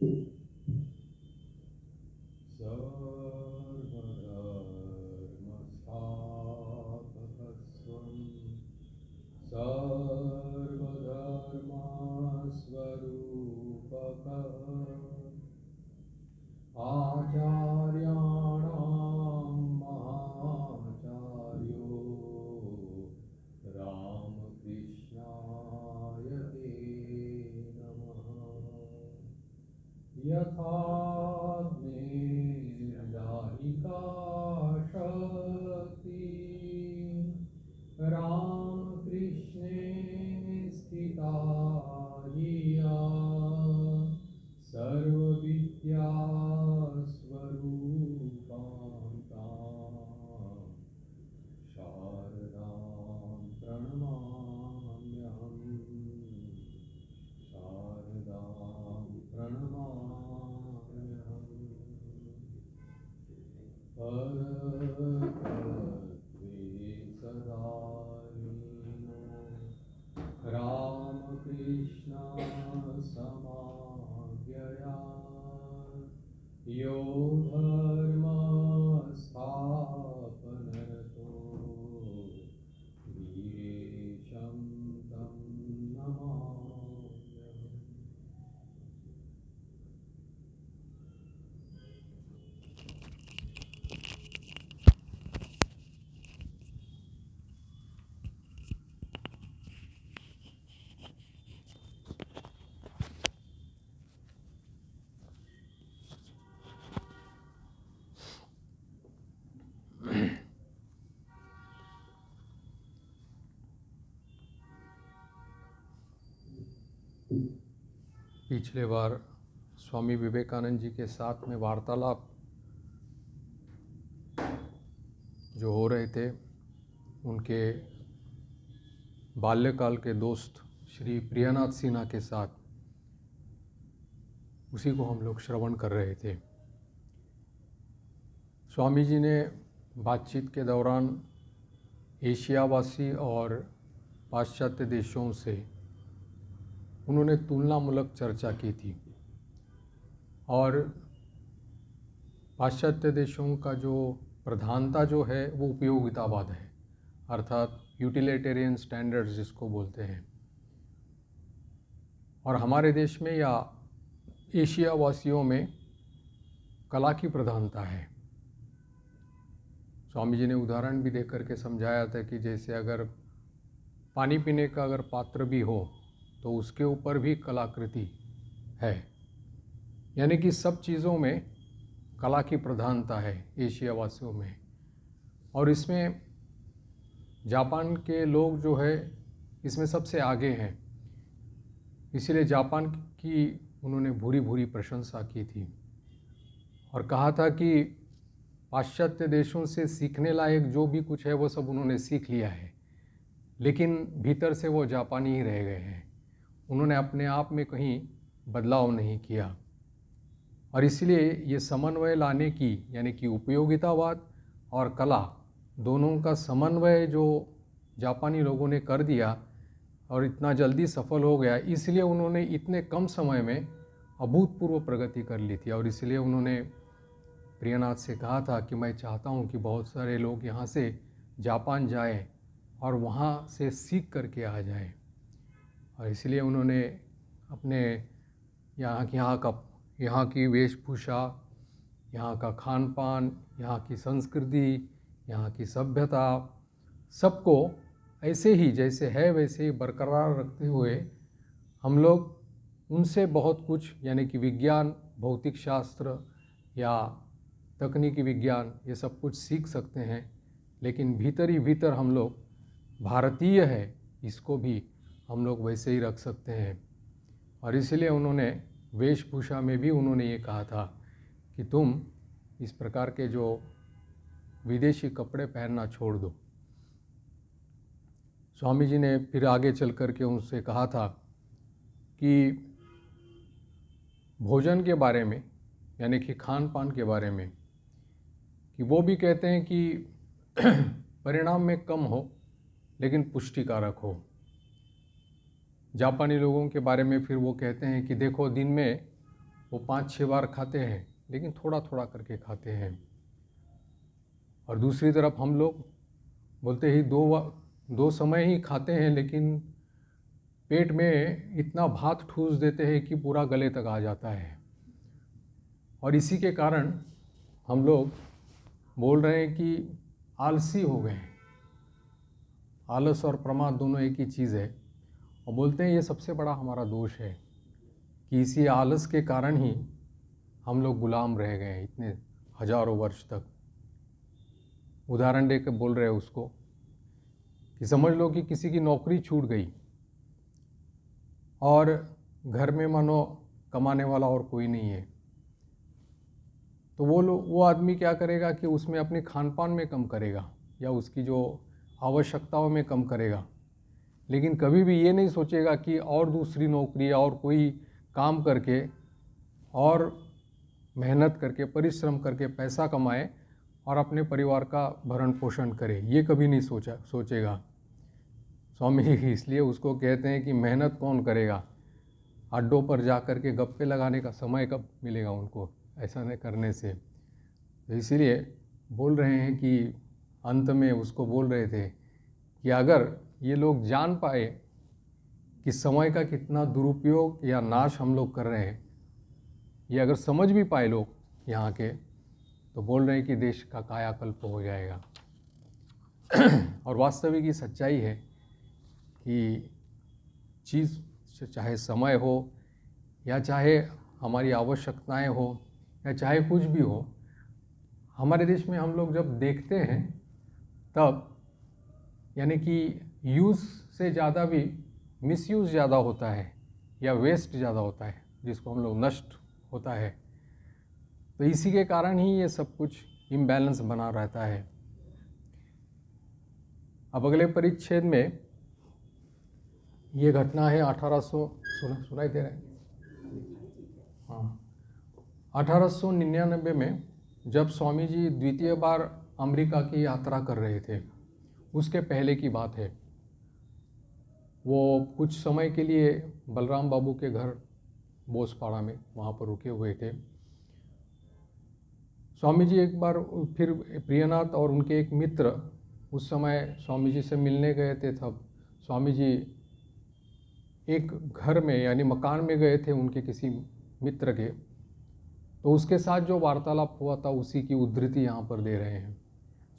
सर्वधर्मस्थापकस्त्वं सर्वधर्मस्वरूपक आचार्याणां महाचार्यो रामकृष्णाय ते नमः। यथा दाहिका शक्ति रामकृष्णे स्थिता धिया सर्वविद्या स्वरूपां तां शारदां प्रणमाम्यहम्। शारदां प्रणमाम्यहम्। परतत्त्वे सदानीनो रामकृष्ण समाज्ञया यो धर्मस्थापनरतो वीरेशं तं नमाम्यहम्। पिछले बार स्वामी विवेकानंद जी के साथ में वार्तालाप जो हो रहे थे, उनके बाल्यकाल के दोस्त श्री प्रियानाथ सिन्हा के साथ, उसी को हम लोग श्रवण कर रहे थे। स्वामी जी ने बातचीत के दौरान एशियावासी और पाश्चात्य देशों से उन्होंने तुलनामूलक चर्चा की थी और पाश्चात्य देशों का जो प्रधानता जो है वो उपयोगितावाद है, अर्थात यूटिलिटेरियन स्टैंडर्ड्स जिसको बोलते हैं। और हमारे देश में या एशिया वासियों में कला की प्रधानता है। स्वामी जी ने उदाहरण भी दे करके समझाया था कि जैसे अगर पानी पीने का अगर पात्र भी हो तो उसके ऊपर भी कलाकृति है, यानी कि सब चीज़ों में कला की प्रधानता है एशिया वासियों में। और इसमें जापान के लोग जो है इसमें सबसे आगे हैं, इसीलिए जापान की उन्होंने भूरी भूरी प्रशंसा की थी और कहा था कि पाश्चात्य देशों से सीखने लायक जो भी कुछ है वो सब उन्होंने सीख लिया है, लेकिन भीतर से वो जापानी ही रह गए हैं। उन्होंने अपने आप में कहीं बदलाव नहीं किया और इसलिए ये समन्वय लाने की, यानी कि उपयोगितावाद और कला दोनों का समन्वय जो जापानी लोगों ने कर दिया और इतना जल्दी सफल हो गया, इसलिए उन्होंने इतने कम समय में अभूतपूर्व प्रगति कर ली थी। और इसलिए उन्होंने प्रियनाथ से कहा था कि मैं चाहता हूँ कि बहुत सारे लोग यहाँ से जापान जाएं और वहाँ से सीख करके आ जाएं। और इसलिए उन्होंने अपने यहाँ की वेशभूषा, यहाँ का खान पान, यहाँ की संस्कृति, यहाँ की सभ्यता, सबको ऐसे ही जैसे है वैसे ही बरकरार रखते हुए हम लोग उनसे बहुत कुछ, यानी कि विज्ञान, भौतिक शास्त्र या तकनीकी विज्ञान, ये सब कुछ सीख सकते हैं। लेकिन भीतर ही भीतर हम लोग भारतीय है, इसको भी हम लोग वैसे ही रख सकते हैं। और इसलिए उन्होंने वेशभूषा में भी उन्होंने ये कहा था कि तुम इस प्रकार के जो विदेशी कपड़े पहनना छोड़ दो। स्वामी जी ने फिर आगे चल कर के उनसे कहा था कि भोजन के बारे में, यानी कि खान पान के बारे में, कि वो भी कहते हैं कि परिणाम में कम हो लेकिन पुष्टिकारक हो। जापानी लोगों के बारे में फिर वो कहते हैं कि देखो दिन में वो 5-6 बार खाते हैं, लेकिन थोड़ा थोड़ा करके खाते हैं। और दूसरी तरफ हम लोग बोलते ही दो समय ही खाते हैं, लेकिन पेट में इतना भात ठूस देते हैं कि पूरा गले तक आ जाता है। और इसी के कारण हम लोग बोल रहे हैं कि आलसी हो गए हैं। आलस और प्रमाद दोनों एक ही चीज़ है, और बोलते हैं ये सबसे बड़ा हमारा दोष है कि इसी आलस के कारण ही हम लोग गुलाम रह गए हैं इतने हजारों वर्ष तक। उदाहरण दे के बोल रहे हैं उसको कि समझ लो कि किसी की नौकरी छूट गई और घर में मानो कमाने वाला और कोई नहीं है, तो वो आदमी क्या करेगा कि उसमें अपने खान पान में कम करेगा या उसकी जो आवश्यकताओं में कम करेगा, लेकिन कभी भी ये नहीं सोचेगा कि और दूसरी नौकरी और कोई काम करके और मेहनत करके परिश्रम करके पैसा कमाए और अपने परिवार का भरण पोषण करे। ये कभी नहीं सोचेगा। स्वामी जी इसलिए उसको कहते हैं कि मेहनत कौन करेगा, अड्डों पर जा कर के गप्पे लगाने का समय कब मिलेगा उनको ऐसा नहीं करने से। तो इसीलिए बोल रहे हैं कि अंत में उसको बोल रहे थे कि अगर ये लोग जान पाए कि समय का कितना दुरुपयोग या नाश हम लोग कर रहे हैं, ये अगर समझ भी पाए लोग यहाँ के, तो बोल रहे हैं कि देश का कायाकल्प हो जाएगा। और वास्तविक की सच्चाई है कि चीज़ चाहे समय हो या चाहे हमारी आवश्यकताएं हो या चाहे कुछ भी हो, हमारे देश में हम लोग जब देखते हैं तब यानी कि यूज़ से ज़्यादा भी मिसयूज़ ज़्यादा होता है या वेस्ट ज़्यादा होता है, जिसको हम लोग नष्ट होता है। तो इसी के कारण ही ये सब कुछ इम्बैलेंस बना रहता है। अब अगले परिच्छेद में ये घटना है 1800 सुनाई दे रहा है, हाँ, 1899 में जब स्वामी जी द्वितीय बार अमेरिका की यात्रा कर रहे थे, उसके पहले की बात है। वो कुछ समय के लिए बलराम बाबू के घर बोसपाड़ा में वहाँ पर रुके हुए थे। स्वामी जी एक बार फिर प्रियनाथ और उनके एक मित्र उस समय स्वामी जी से मिलने गए थे। तब स्वामी जी एक घर में यानी मकान में गए थे उनके किसी मित्र के, तो उसके साथ जो वार्तालाप हुआ था उसी की उद्धृति यहाँ पर दे रहे हैं।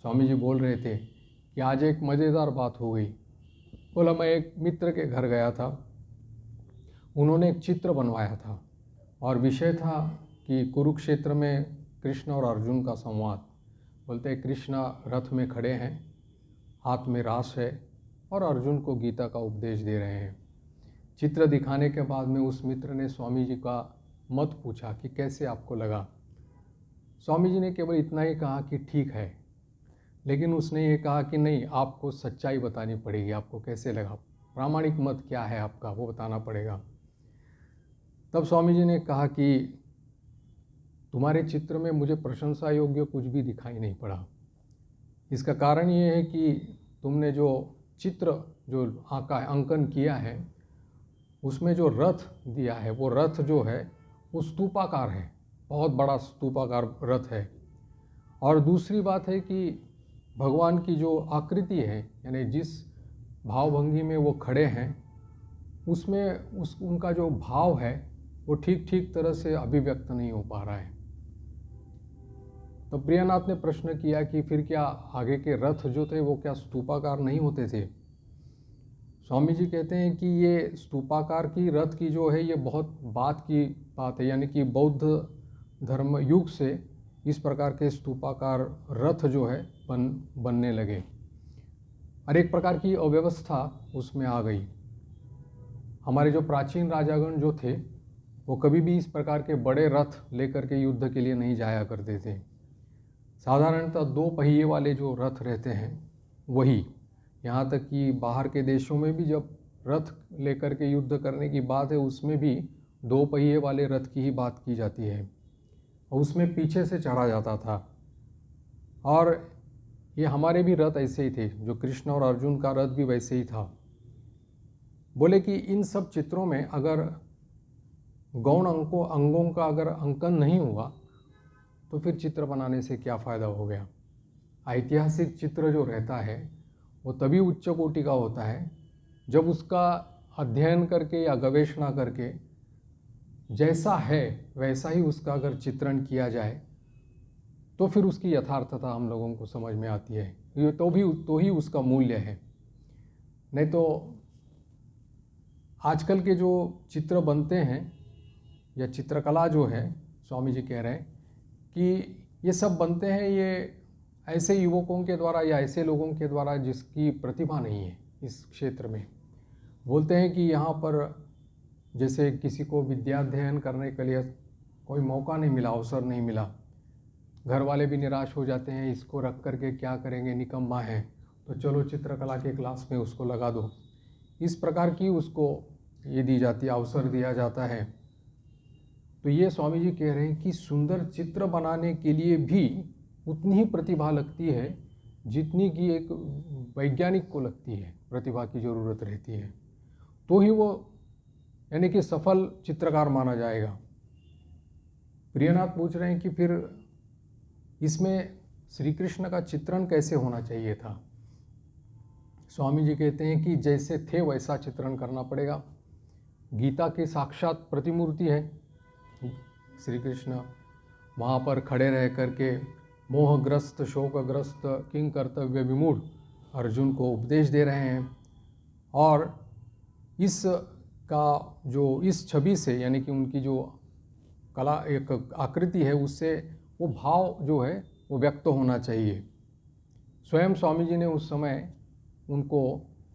स्वामी जी बोल रहे थे कि आज एक मज़ेदार बात हो गई। बोला मैं एक मित्र के घर गया था, उन्होंने एक चित्र बनवाया था और विषय था कि कुरुक्षेत्र में कृष्ण और अर्जुन का संवाद। बोलते हैं कृष्ण रथ में खड़े हैं, हाथ में रास है और अर्जुन को गीता का उपदेश दे रहे हैं। चित्र दिखाने के बाद में उस मित्र ने स्वामी जी का मत पूछा कि कैसे आपको लगा। स्वामी जी ने केवल इतना ही कहा कि ठीक है, लेकिन उसने ये कहा कि नहीं, आपको सच्चाई बतानी पड़ेगी, आपको कैसे लगा, प्रामाणिक मत क्या है आपका वो बताना पड़ेगा। तब स्वामी जी ने कहा कि तुम्हारे चित्र में मुझे प्रशंसा योग्य कुछ भी दिखाई नहीं पड़ा। इसका कारण ये है कि तुमने जो चित्र जो अंकन किया है उसमें जो रथ दिया है वो रथ जो है वो स्तूपाकार है, बहुत बड़ा स्तूपाकार रथ है। और दूसरी बात है कि भगवान की जो आकृति है यानी जिस भावभंगी में वो खड़े हैं उसमें उनका जो भाव है वो ठीक तरह से अभिव्यक्त नहीं हो पा रहा है। तो प्रियनाथ ने प्रश्न किया कि फिर क्या आगे के रथ जो थे वो क्या स्तूपाकार नहीं होते थे। स्वामी जी कहते हैं कि ये स्तूपाकार की रथ की जो है ये बहुत बात है, यानी कि बौद्ध धर्म युग से इस प्रकार के स्तूपाकार रथ जो है बनने लगे और एक प्रकार की अव्यवस्था उसमें आ गई। हमारे जो प्राचीन राजागण जो थे वो कभी भी इस प्रकार के बड़े रथ लेकर के युद्ध के लिए नहीं जाया करते थे। साधारणतः 2 पहिए वाले जो रथ रहते हैं वही, यहाँ तक कि बाहर के देशों में भी जब रथ लेकर के युद्ध करने की बात है उसमें भी 2 पहिए वाले रथ की ही बात की जाती है और उसमें पीछे से चढ़ा जाता था। और ये हमारे भी रथ ऐसे ही थे, जो कृष्ण और अर्जुन का रथ भी वैसे ही था। बोले कि इन सब चित्रों में अगर गौण अंगों का अगर अंकन नहीं हुआ तो फिर चित्र बनाने से क्या फ़ायदा हो गया। ऐतिहासिक चित्र जो रहता है वो तभी उच्च कोटि का होता है जब उसका अध्ययन करके या गवेषणा करके जैसा है वैसा ही उसका अगर चित्रण किया जाए तो फिर उसकी यथार्थता हम लोगों को समझ में आती है, ये तो ही उसका मूल्य है। नहीं तो आजकल के जो चित्र बनते हैं या चित्रकला जो है, स्वामी जी कह रहे हैं कि ये सब बनते हैं ये ऐसे युवकों के द्वारा या ऐसे लोगों के द्वारा जिसकी प्रतिभा नहीं है इस क्षेत्र में। बोलते हैं कि यहाँ पर जैसे किसी को विद्याध्ययन करने के लिए कोई मौका नहीं मिला, अवसर नहीं मिला, घर वाले भी निराश हो जाते हैं, इसको रख करके क्या करेंगे, निकम्मा है, तो चलो चित्रकला के क्लास में उसको लगा दो। इस प्रकार की उसको ये दी जाती है, अवसर दिया जाता है। तो ये स्वामी जी कह रहे हैं कि सुंदर चित्र बनाने के लिए भी उतनी ही प्रतिभा लगती है जितनी कि एक वैज्ञानिक को लगती है, प्रतिभा की ज़रूरत रहती है, तो ही वो यानी कि सफल चित्रकार माना जाएगा। प्रियनाथ पूछ रहे हैं कि फिर इसमें श्री कृष्ण का चित्रण कैसे होना चाहिए था। स्वामी जी कहते हैं कि जैसे थे वैसा चित्रण करना पड़ेगा। गीता की साक्षात प्रतिमूर्ति है श्री कृष्ण, वहाँ पर खड़े रह करके मोहग्रस्त शोकग्रस्त किंग कर्तव्य विमूढ़ अर्जुन को उपदेश दे रहे हैं। और इस छवि से यानी कि उनकी जो कला एक आकृति है उससे वो भाव जो है वो व्यक्त होना चाहिए। स्वयं स्वामी जी ने उस समय उनको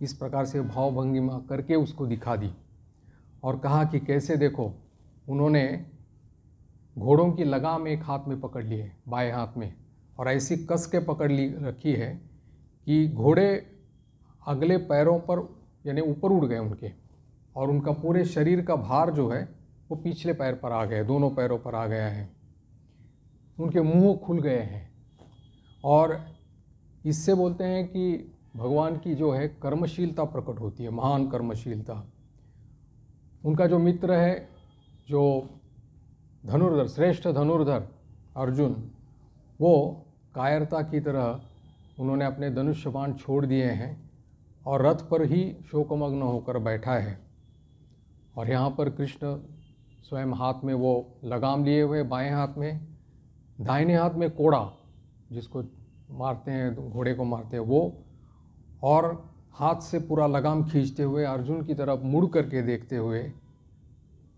इस प्रकार से भाव भंगिमा करके उसको दिखा दी और कहा कि कैसे देखो, उन्होंने घोड़ों की लगाम एक हाथ में पकड़ ली है, बाएं हाथ में, और ऐसी कस के पकड़ ली रखी है कि घोड़े अगले पैरों पर यानी ऊपर उड़ गए उनके, और उनका पूरे शरीर का भार जो है वो पिछले पैर पर आ गया, दोनों पैरों पर आ गया है, उनके मुंह खुल गए हैं। और इससे बोलते हैं कि भगवान की जो है कर्मशीलता प्रकट होती है, महान कर्मशीलता। उनका जो मित्र है, जो धनुर्धर, श्रेष्ठ धनुर्धर अर्जुन, वो कायरता की तरह उन्होंने अपने धनुष्य बाण छोड़ दिए हैं और रथ पर ही शोकमग्न होकर बैठा है। और यहाँ पर कृष्ण स्वयं हाथ में वो लगाम लिए हुए, बाएं हाथ में, दाहिने हाथ में कोड़ा जिसको मारते हैं, घोड़े को मारते हैं वो, और हाथ से पूरा लगाम खींचते हुए अर्जुन की तरफ मुड़ करके देखते हुए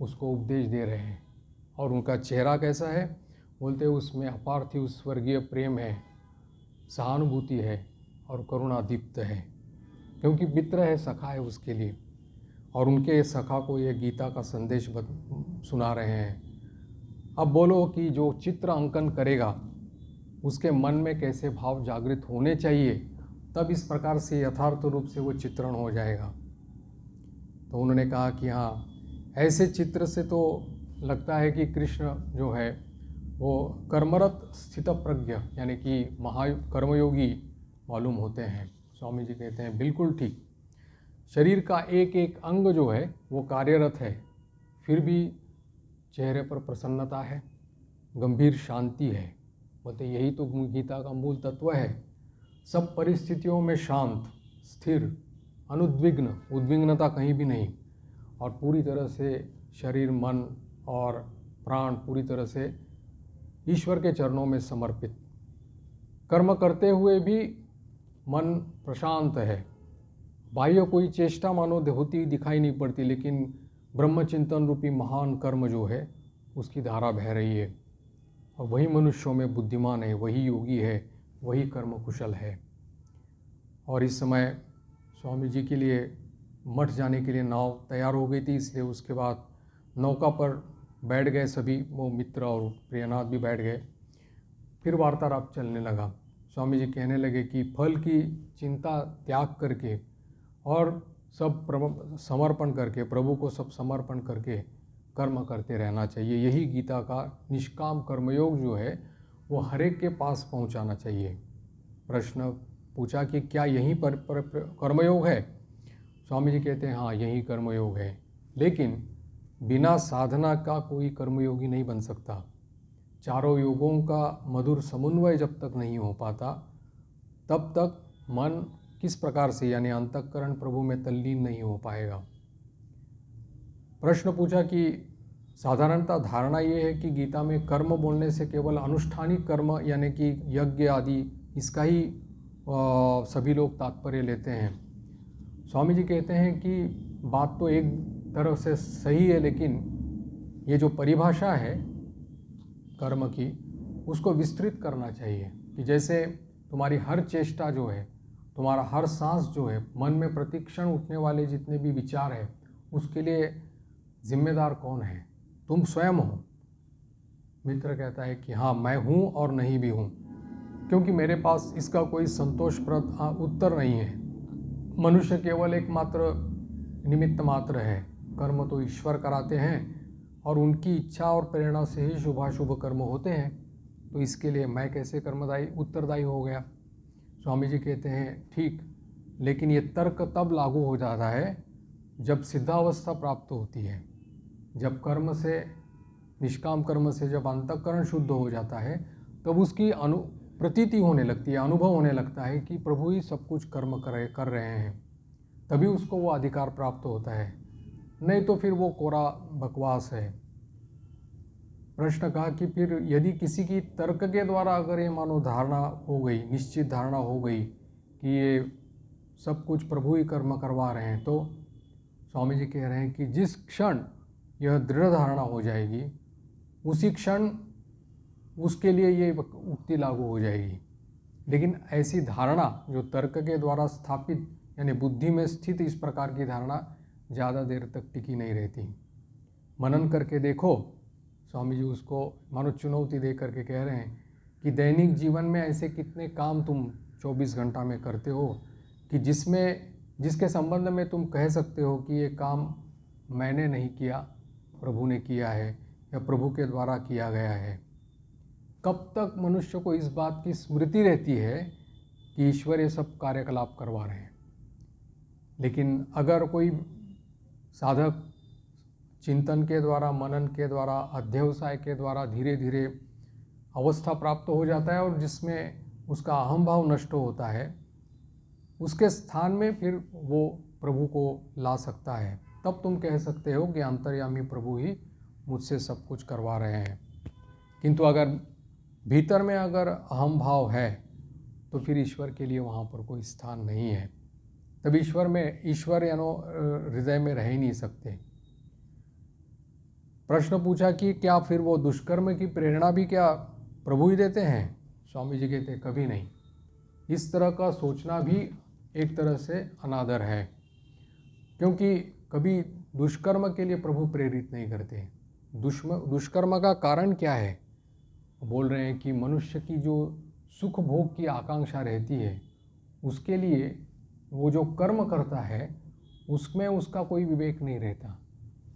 उसको उपदेश दे रहे हैं। और उनका चेहरा कैसा है, बोलते हैं उसमें अपार्थिव स्वर्गीय प्रेम है, सहानुभूति है और करुणा दीप्त है, क्योंकि मित्र है, सखा है उसके लिए, और उनके सखा को ये गीता का संदेश सुना रहे हैं। अब बोलो कि जो चित्र अंकन करेगा उसके मन में कैसे भाव जागृत होने चाहिए, तब इस प्रकार से यथार्थ रूप से वो चित्रण हो जाएगा। तो उन्होंने कहा कि हाँ, ऐसे चित्र से तो लगता है कि कृष्ण जो है वो कर्मरत स्थित प्रज्ञ यानी कि कर्मयोगी मालूम होते हैं। स्वामी जी कहते हैं बिल्कुल ठीक, शरीर का एक एक अंग जो है वो कार्यरत है, फिर भी चेहरे पर प्रसन्नता है, गंभीर शांति है। बोलते यही तो गीता का मूल तत्व है, सब परिस्थितियों में शांत, स्थिर, अनुद्विग्न, उद्विग्नता कहीं भी नहीं, और पूरी तरह से शरीर, मन और प्राण पूरी तरह से ईश्वर के चरणों में समर्पित। कर्म करते हुए भी मन प्रशांत है, बाह्य कोई चेष्टा मानो होती दिखाई नहीं पड़ती, लेकिन ब्रह्मचिंतन रूपी महान कर्म जो है उसकी धारा बह रही है, और वही मनुष्यों में बुद्धिमान है, वही योगी है, वही कर्म कुशल है। और इस समय स्वामी जी के लिए मठ जाने के लिए नाव तैयार हो गई थी, इसलिए उसके बाद नौका पर बैठ गए सभी, वो मित्र और प्रियनाथ भी बैठ गए। फिर वार्तालाप चलने लगा। स्वामी जी कहने लगे कि फल की चिंता त्याग करके और सब समर्पण करके, प्रभु को सब समर्पण करके कर्म करते रहना चाहिए। यही गीता का निष्काम कर्मयोग जो है वो हर एक के पास पहुंचाना चाहिए। प्रश्न पूछा कि क्या यहीं पर कर्मयोग है? स्वामी जी कहते हैं हाँ, यही कर्मयोग है, लेकिन बिना साधना का कोई कर्मयोगी नहीं बन सकता। चारों योगों का मधुर समन्वय जब तक नहीं हो पाता, तब तक मन किस प्रकार से यानी अंतःकरण प्रभु में तल्लीन नहीं हो पाएगा। प्रश्न पूछा कि साधारणतः धारणा ये है कि गीता में कर्म बोलने से केवल अनुष्ठानिक कर्म यानी कि यज्ञ आदि इसका ही सभी लोग तात्पर्य लेते हैं। स्वामी जी कहते हैं कि बात तो एक तरफ से सही है, लेकिन ये जो परिभाषा है कर्म की उसको विस्तृत करना चाहिए कि जैसे तुम्हारी हर चेष्टा जो है, तुम्हारा हर सांस जो है, मन में प्रतिक्षण उठने वाले जितने भी विचार है, उसके लिए जिम्मेदार कौन है? तुम स्वयं हो। मित्र कहता है कि हाँ, मैं हूँ और नहीं भी हूँ, क्योंकि मेरे पास इसका कोई संतोषप्रद उत्तर नहीं है। मनुष्य केवल एक मात्र निमित्त मात्र है। कर्म तो ईश्वर कराते हैं और उनकी इच्छा और प्रेरणा से ही शुभाशुभ कर्म होते हैं, तो इसके लिए मैं कैसे कर्मदायी उत्तरदायी हो गया? स्वामी जी कहते हैं ठीक, लेकिन ये तर्क तब लागू हो जाता है जब सिद्धावस्था प्राप्त होती है, जब कर्म से, निष्काम कर्म से जब अंतःकरण शुद्ध हो जाता है, तब उसकी प्रतीति होने लगती है, अनुभव होने लगता है कि प्रभु ही सब कुछ कर्म कर रहे हैं, तभी उसको वो अधिकार प्राप्त होता है, नहीं तो फिर वो कोरा बकवास है। प्रश्न कहा कि फिर यदि किसी की तर्क के द्वारा अगर ये मानो धारणा हो गई, निश्चित धारणा हो गई कि ये सब कुछ प्रभु ही कर्म करवा रहे हैं, तो स्वामी जी कह रहे हैं कि जिस क्षण यह दृढ़ धारणा हो जाएगी, उसी क्षण उसके लिए ये उक्ति लागू हो जाएगी। लेकिन ऐसी धारणा जो तर्क के द्वारा स्थापित यानी बुद्धि में स्थित इस प्रकार की धारणा ज़्यादा देर तक टिकी नहीं रहती। मनन करके देखो, स्वामी जी उसको मानो चुनौती दे करके कह रहे हैं कि दैनिक जीवन में ऐसे कितने काम तुम 24 घंटा में करते हो कि जिसके संबंध में तुम कह सकते हो कि ये काम मैंने नहीं किया, प्रभु ने किया है या प्रभु के द्वारा किया गया है। कब तक मनुष्य को इस बात की स्मृति रहती है कि ईश्वर ये सब कार्यकलाप करवा रहे हैं? लेकिन अगर कोई साधक चिंतन के द्वारा, मनन के द्वारा, अध्यवसाय के द्वारा धीरे धीरे अवस्था प्राप्त हो जाता है और जिसमें उसका अहम भाव नष्ट होता है, उसके स्थान में फिर वो प्रभु को ला सकता है। तब तुम कह सकते हो कि अंतर्यामी प्रभु ही मुझसे सब कुछ करवा रहे हैं। किंतु अगर भीतर में अगर अहम भाव है, तो फिर ईश्वर के लिए वहाँ पर कोई स्थान नहीं है। तब ईश्वर यानो हृदय में रह ही नहीं सकते। प्रश्न पूछा कि क्या फिर वो दुष्कर्म की प्रेरणा भी क्या प्रभु ही देते हैं? स्वामी जी कहते हैं कभी नहीं। इस तरह का सोचना भी एक तरह से अनादर है, क्योंकि कभी दुष्कर्म के लिए प्रभु प्रेरित नहीं करते। दुष्कर्म का कारण क्या है? बोल रहे हैं कि मनुष्य की जो सुख भोग की आकांक्षा रहती है, उसके लिए वो जो कर्म करता है उसमें उसका कोई विवेक नहीं रहता,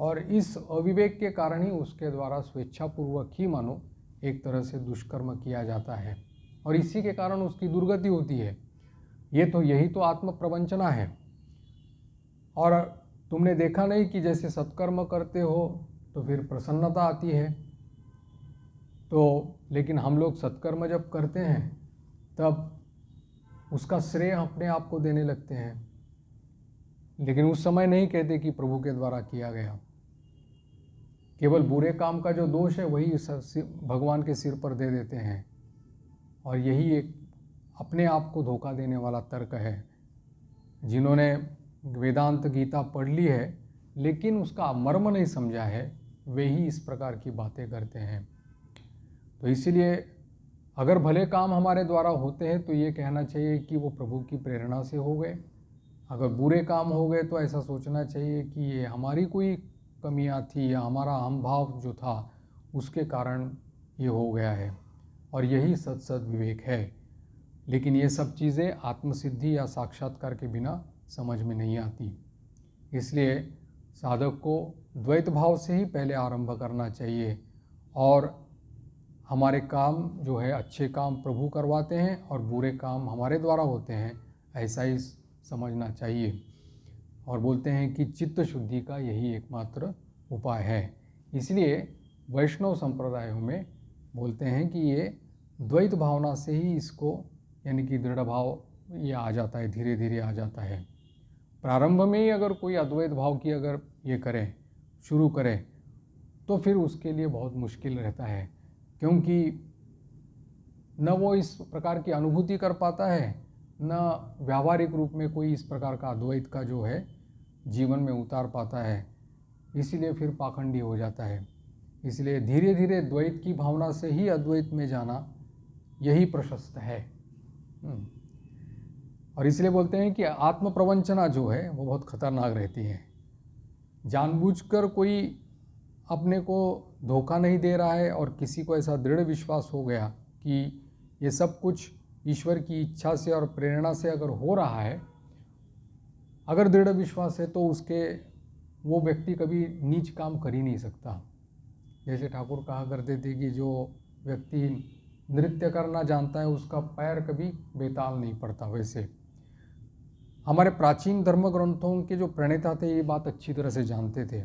और इस अविवेक के कारण ही उसके द्वारा स्वेच्छापूर्वक ही मानो एक तरह से दुष्कर्म किया जाता है, और इसी के कारण उसकी दुर्गति होती है। यही तो आत्म प्रवंचना है। और तुमने देखा नहीं कि जैसे सत्कर्म करते हो तो फिर प्रसन्नता आती है, तो लेकिन हम लोग सत्कर्म जब करते हैं तब उसका श्रेय अपने आप को देने लगते हैं, लेकिन उस समय नहीं कहते कि प्रभु के द्वारा किया गया। केवल बुरे काम का जो दोष है वही भगवान के सिर पर दे देते हैं, और यही एक अपने आप को धोखा देने वाला तर्क है। जिन्होंने वेदांत गीता पढ़ ली है लेकिन उसका मर्म नहीं समझा है, वे ही इस प्रकार की बातें करते हैं। तो इसीलिए अगर भले काम हमारे द्वारा होते हैं तो ये कहना चाहिए कि वो प्रभु की प्रेरणा से हो गए। अगर बुरे काम हो गए तो ऐसा सोचना चाहिए कि ये हमारी कोई कमियां थी या हमारा अहम भाव जो था उसके कारण ये हो गया है, और यही सत विवेक है। लेकिन ये सब चीज़ें आत्मसिद्धि या साक्षात्कार के बिना समझ में नहीं आती। इसलिए साधक को द्वैत भाव से ही पहले आरंभ करना चाहिए, और हमारे काम जो है अच्छे काम प्रभु करवाते हैं और बुरे काम हमारे द्वारा होते हैं, ऐसा ही समझना चाहिए। और बोलते हैं कि चित्त शुद्धि का यही एकमात्र उपाय है। इसलिए वैष्णव संप्रदायों में बोलते हैं कि ये द्वैत भावना से ही इसको यानी कि दृढ़ भाव ये आ जाता है, धीरे धीरे आ जाता है। प्रारंभ में ही अगर कोई अद्वैत भाव की अगर ये करें, शुरू करें, तो फिर उसके लिए बहुत मुश्किल रहता है, क्योंकि न वो इस प्रकार की अनुभूति कर पाता है, न व्यावहारिक रूप में कोई इस प्रकार का अद्वैत का जो है जीवन में उतार पाता है। इसीलिए फिर पाखंडी हो जाता है। इसलिए धीरे धीरे द्वैत की भावना से ही अद्वैत में जाना यही प्रशस्त है। और इसलिए बोलते हैं कि आत्म प्रवंचना जो है वो बहुत खतरनाक रहती है। जानबूझकर कोई अपने को धोखा नहीं दे रहा है और किसी को ऐसा दृढ़ विश्वास हो गया कि ये सब कुछ ईश्वर की इच्छा से और प्रेरणा से अगर हो रहा है, अगर दृढ़ विश्वास है, तो उसके वो व्यक्ति कभी नीच काम कर ही नहीं सकता। जैसे ठाकुर कहा करते थे कि जो व्यक्ति नृत्य करना जानता है उसका पैर कभी बेताल नहीं पड़ता। वैसे हमारे प्राचीन धर्म ग्रंथों के जो प्रणेता थे ये बात अच्छी तरह से जानते थे,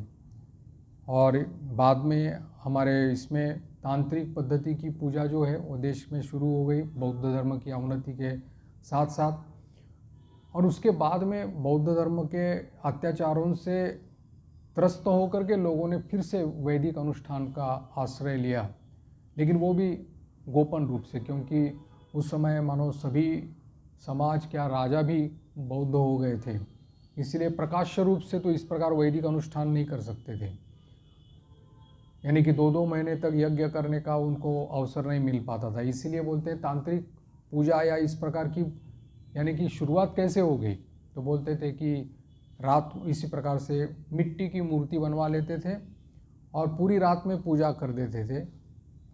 और बाद में हमारे इसमें तांत्रिक पद्धति की पूजा जो है वो देश में शुरू हो गई बौद्ध धर्म की अवनति के साथ साथ। और उसके बाद में बौद्ध धर्म के अत्याचारों से त्रस्त होकर के लोगों ने फिर से वैदिक अनुष्ठान का आश्रय लिया, लेकिन वो भी गोपन रूप से, क्योंकि उस समय मानो सभी समाज क्या राजा भी बौद्ध हो गए थे, इसलिए प्रकाश्य रूप से तो इस प्रकार वैदिक अनुष्ठान नहीं कर सकते थे। यानी कि 2-2 महीने तक यज्ञ करने का उनको अवसर नहीं मिल पाता था। इसीलिए बोलते हैं तांत्रिक पूजा या इस प्रकार की यानी कि शुरुआत कैसे हो गई, तो बोलते थे कि रात इसी प्रकार से मिट्टी की मूर्ति बनवा लेते थे और पूरी रात में पूजा कर देते थे,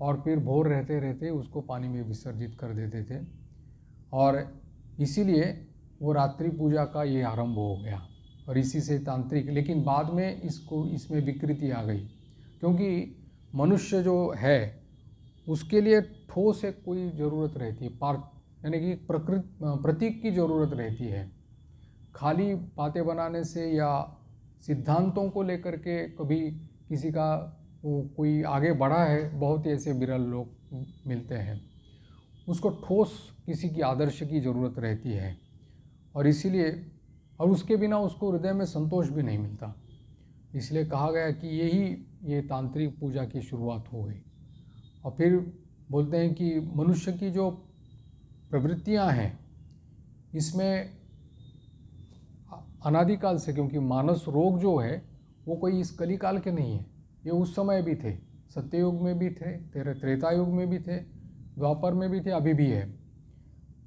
और फिर भोर रहते रहते उसको पानी में विसर्जित कर देते थे। और इसीलिए वो रात्रि पूजा का ये आरंभ हो गया, और इसी से तांत्रिक। लेकिन बाद में इसमें विकृति आ गई, क्योंकि मनुष्य जो है उसके लिए ठोस एक कोई ज़रूरत रहती है, यानी कि प्रतीक की ज़रूरत रहती है। खाली बातें बनाने से या सिद्धांतों को लेकर के कभी किसी का कोई आगे बढ़ा है, बहुत ही ऐसे विरल लोग मिलते हैं। उसको ठोस किसी की आदर्श की ज़रूरत रहती है, और इसीलिए और उसके बिना उसको हृदय में संतोष भी नहीं मिलता। इसलिए कहा गया कि ये तांत्रिक पूजा की शुरुआत हो गई। और फिर बोलते हैं कि मनुष्य की जो प्रवृत्तियां हैं इसमें अनादिकाल से, क्योंकि मानस रोग जो है वो कोई इस कलिकाल के नहीं है, ये उस समय भी थे, सत्ययुग में भी थे, त्रेता युग में भी थे, द्वापर में भी थे, अभी भी है।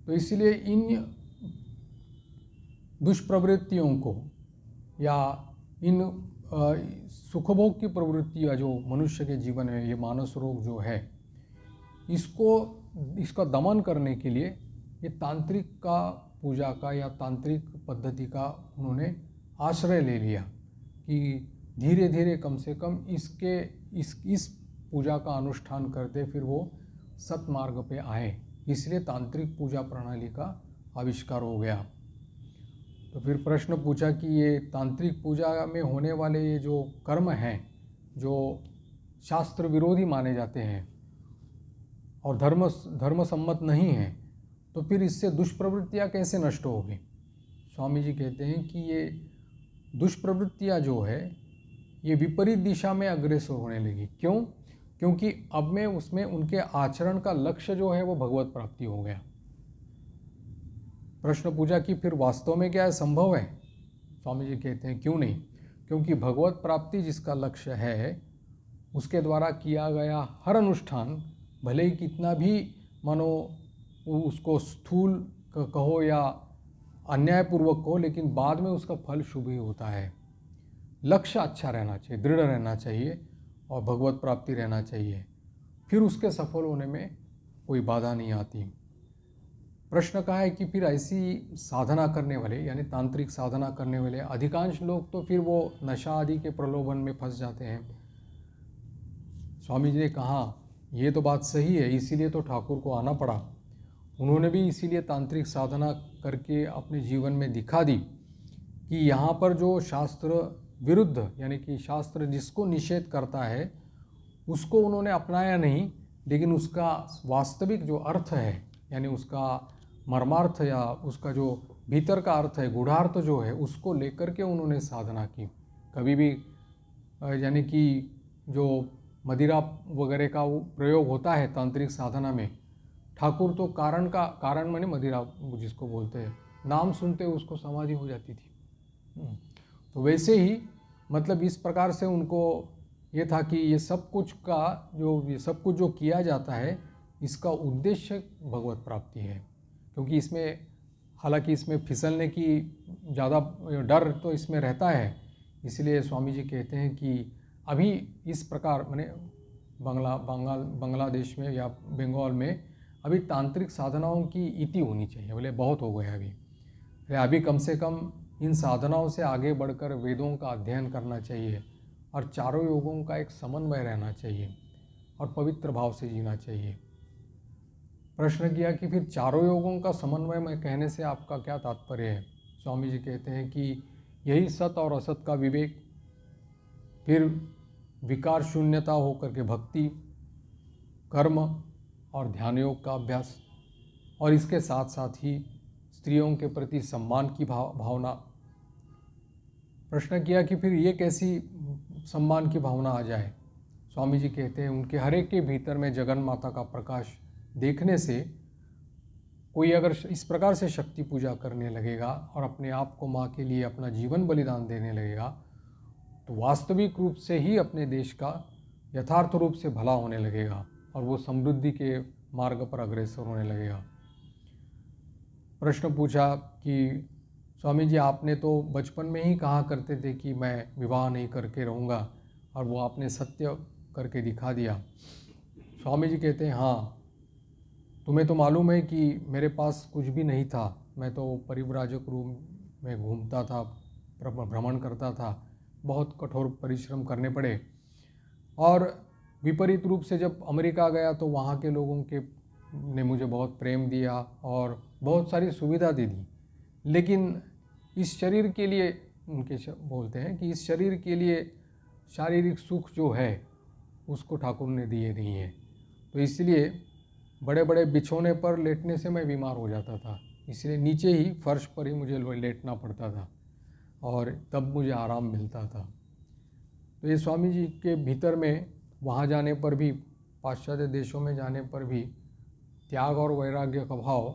तो इसलिए इन दुष्प्रवृत्तियों को या इन सुखभोग की प्रवृत्तियाँ जो मनुष्य के जीवन में, ये मानस रोग जो है, इसका दमन करने के लिए ये तांत्रिक का पूजा का या तांत्रिक पद्धति का उन्होंने आश्रय ले लिया कि धीरे धीरे कम से कम इस पूजा का अनुष्ठान करते फिर वो सतमार्ग पे आए। इसलिए तांत्रिक पूजा प्रणाली का आविष्कार हो गया। तो फिर प्रश्न पूछा कि ये तांत्रिक पूजा में होने वाले ये जो कर्म हैं जो शास्त्र विरोधी माने जाते हैं और धर्म सम्मत नहीं हैं, तो फिर इससे दुष्प्रवृत्तियाँ कैसे नष्ट होगी। स्वामी जी कहते हैं कि ये दुष्प्रवृत्तियाँ जो है ये विपरीत दिशा में अग्रसर होने लगी। क्यों? क्योंकि अब में उसमें उनके आचरण का लक्ष्य जो है वो भगवत प्राप्ति हो गया। प्रश्न पूछा कि फिर वास्तव में क्या संभव है। स्वामी जी कहते हैं क्यों नहीं, क्योंकि भगवत प्राप्ति जिसका लक्ष्य है उसके द्वारा किया गया हर अनुष्ठान भले ही कितना भी मानो उसको स्थूल कहो या अन्यायपूर्वक कहो, लेकिन बाद में उसका फल शुभ ही होता है। लक्ष्य अच्छा रहना चाहिए, दृढ़ रहना चाहिए और भगवत प्राप्ति रहना चाहिए, फिर उसके सफल होने में कोई बाधा नहीं आती। प्रश्न कहा है कि फिर ऐसी साधना करने वाले यानी तांत्रिक साधना करने वाले अधिकांश लोग तो फिर वो नशा आदि के प्रलोभन में फंस जाते हैं। स्वामी जी ने कहा ये तो बात सही है, इसीलिए तो ठाकुर को आना पड़ा। उन्होंने भी इसीलिए तांत्रिक साधना करके अपने जीवन में दिखा दी कि यहाँ पर जो शास्त्र विरुद्ध, यानी कि शास्त्र जिसको निषेध करता है उसको उन्होंने अपनाया नहीं, लेकिन उसका वास्तविक जो अर्थ है, यानी उसका मर्मार्थ या उसका जो भीतर का अर्थ है, गूढ़ार्थ जो है, उसको लेकर के उन्होंने साधना की। कभी भी यानी कि जो मदिरा वगैरह का वो प्रयोग होता है तांत्रिक साधना में, ठाकुर तो कारण माने मदिरा जिसको बोलते हैं, नाम सुनते उसको समाधि हो जाती थी। तो वैसे ही मतलब इस प्रकार से उनको ये था कि ये सब कुछ जो किया जाता है, इसका उद्देश्य भगवत प्राप्ति है। क्योंकि इसमें हालांकि इसमें फिसलने की ज़्यादा डर तो इसमें रहता है, इसलिए स्वामी जी कहते हैं कि अभी इस प्रकार माने बांग्लादेश में या बंगाल में अभी तांत्रिक साधनाओं की इति होनी चाहिए। बोले बहुत हो गया अभी कम से कम इन साधनाओं से आगे बढ़कर वेदों का अध्ययन करना चाहिए और चारों योगों का एक समन्वय रहना चाहिए और पवित्र भाव से जीना चाहिए। प्रश्न किया कि फिर चारों योगों का समन्वय में कहने से आपका क्या तात्पर्य है? स्वामी जी कहते हैं कि यही सत और असत का विवेक, फिर विकार शून्यता होकर के भक्ति, कर्म और ध्यान योग का अभ्यास, और इसके साथ साथ ही स्त्रियों के प्रति सम्मान की भावना। प्रश्न किया कि फिर ये कैसी सम्मान की भावना आ जाए? स्वामी जी कहते हैं उनके हर एक के भीतर में जगन माता का प्रकाश देखने से कोई अगर इस प्रकार से शक्ति पूजा करने लगेगा और अपने आप को माँ के लिए अपना जीवन बलिदान देने लगेगा, तो वास्तविक रूप से ही अपने देश का यथार्थ रूप से भला होने लगेगा और वो समृद्धि के मार्ग पर अग्रसर होने लगेगा। प्रश्न पूछा कि स्वामी जी आपने तो बचपन में ही कहा करते थे कि मैं विवाह नहीं करके रहूँगा, और वो आपने सत्य करके दिखा दिया। स्वामी जी कहते हैं हाँ, तुम्हें तो मालूम है कि मेरे पास कुछ भी नहीं था, मैं तो परिव्राजक रूप में घूमता था, भ्रमण करता था, बहुत कठोर परिश्रम करने पड़े, और विपरीत रूप से जब अमेरिका गया तो वहाँ के लोगों ने मुझे बहुत प्रेम दिया और बहुत सारी सुविधा दे दी, लेकिन इस शरीर के लिए उनके बोलते हैं कि इस शरीर के लिए शारीरिक सुख जो है उसको ठाकुर ने दिए नहीं है। तो इसलिए बड़े बड़े बिछोने पर लेटने से मैं बीमार हो जाता था, इसलिए नीचे ही फर्श पर ही मुझे लेटना पड़ता था और तब मुझे आराम मिलता था। तो ये स्वामी जी के भीतर में वहाँ जाने पर भी, पाश्चात्य देशों में जाने पर भी त्याग और वैराग्य का भाव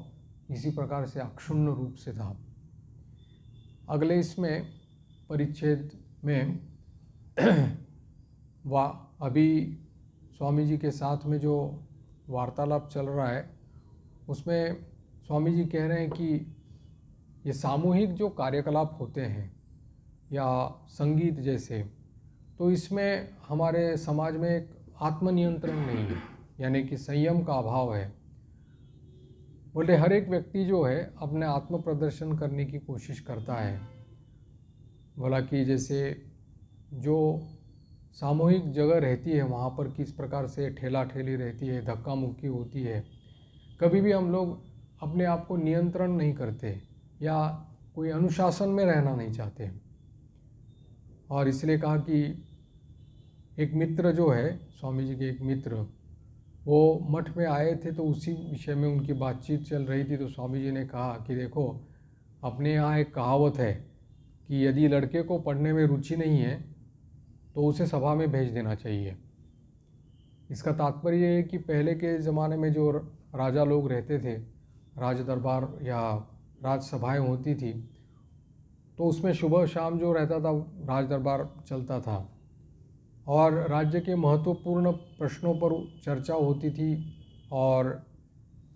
इसी प्रकार से अक्षुण्ण रूप से था। अगले इसमें परिच्छेद में अभी स्वामी जी के साथ में जो वार्तालाप चल रहा है उसमें स्वामी जी कह रहे हैं कि ये सामूहिक जो कार्यकलाप होते हैं या संगीत जैसे, तो इसमें हमारे समाज में एक आत्मनियंत्रण नहीं है, यानी कि संयम का अभाव है। बोले हर एक व्यक्ति जो है अपने आत्म प्रदर्शन करने की कोशिश करता है। बोला कि जैसे जो सामूहिक जगह रहती है वहाँ पर किस प्रकार से ठेला ठेली रहती है, धक्का मुक्की होती है, कभी भी हम लोग अपने आप को नियंत्रण नहीं करते या कोई अनुशासन में रहना नहीं चाहते। और इसलिए कहा कि एक मित्र जो है, स्वामी जी के एक मित्र, वो मठ में आए थे तो उसी विषय में उनकी बातचीत चल रही थी। तो स्वामी जी ने कहा कि देखो, अपने यहाँ एक कहावत है कि यदि लड़के को पढ़ने में रुचि नहीं है तो उसे सभा में भेज देना चाहिए। इसका तात्पर्य है कि पहले के ज़माने में जो राजा लोग रहते थे, राज दरबार या राजसभाएं होती थी, तो उसमें सुबह शाम जो रहता था राज दरबार चलता था और राज्य के महत्वपूर्ण प्रश्नों पर चर्चा होती थी और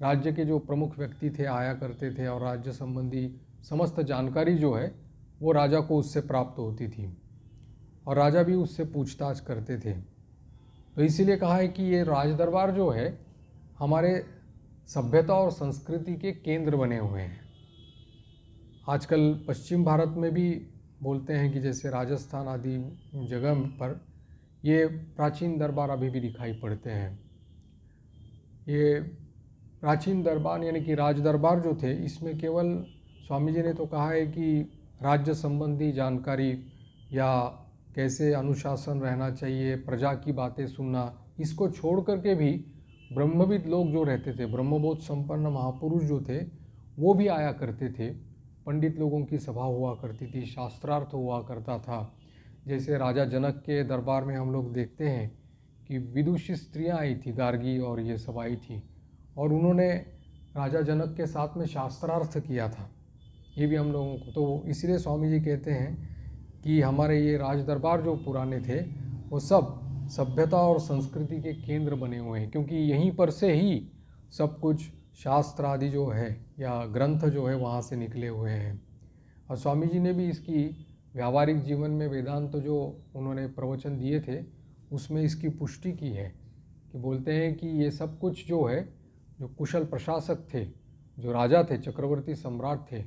राज्य के जो प्रमुख व्यक्ति थे आया करते थे और राज्य संबंधी समस्त जानकारी जो है वो राजा को उससे प्राप्त होती थी और राजा भी उससे पूछताछ करते थे। तो इसीलिए कहा है कि ये राज दरबार जो है हमारे सभ्यता और संस्कृति के केंद्र बने हुए हैं। आजकल पश्चिम भारत में भी बोलते हैं कि जैसे राजस्थान आदि जगह पर ये प्राचीन दरबार अभी भी दिखाई पड़ते हैं। ये प्राचीन दरबार यानी कि राज दरबार जो थे, इसमें केवल स्वामी जी ने तो कहा है कि राज्य संबंधी जानकारी या कैसे अनुशासन रहना चाहिए, प्रजा की बातें सुनना, इसको छोड़ करके भी ब्रह्मविद लोग जो रहते थे, ब्रह्मबोध संपन्न महापुरुष जो थे, वो भी आया करते थे। पंडित लोगों की सभा हुआ करती थी, शास्त्रार्थ हुआ करता था। जैसे राजा जनक के दरबार में हम लोग देखते हैं कि विदुषी स्त्रियां आई थी, गार्गी और ये सब आई थी, और उन्होंने राजा जनक के साथ में शास्त्रार्थ किया था। ये भी हम लोगों को, तो इसलिए स्वामी जी कहते हैं कि हमारे ये राज दरबार जो पुराने थे वो सब सभ्यता और संस्कृति के केंद्र बने हुए हैं, क्योंकि यहीं पर से ही सब कुछ शास्त्र आदि जो है या ग्रंथ जो है वहाँ से निकले हुए हैं। और स्वामी जी ने भी इसकी व्यावहारिक जीवन में वेदांत जो उन्होंने प्रवचन दिए थे उसमें इसकी पुष्टि की है, कि बोलते हैं कि ये सब कुछ जो है, जो कुशल प्रशासक थे, जो राजा थे, चक्रवर्ती सम्राट थे,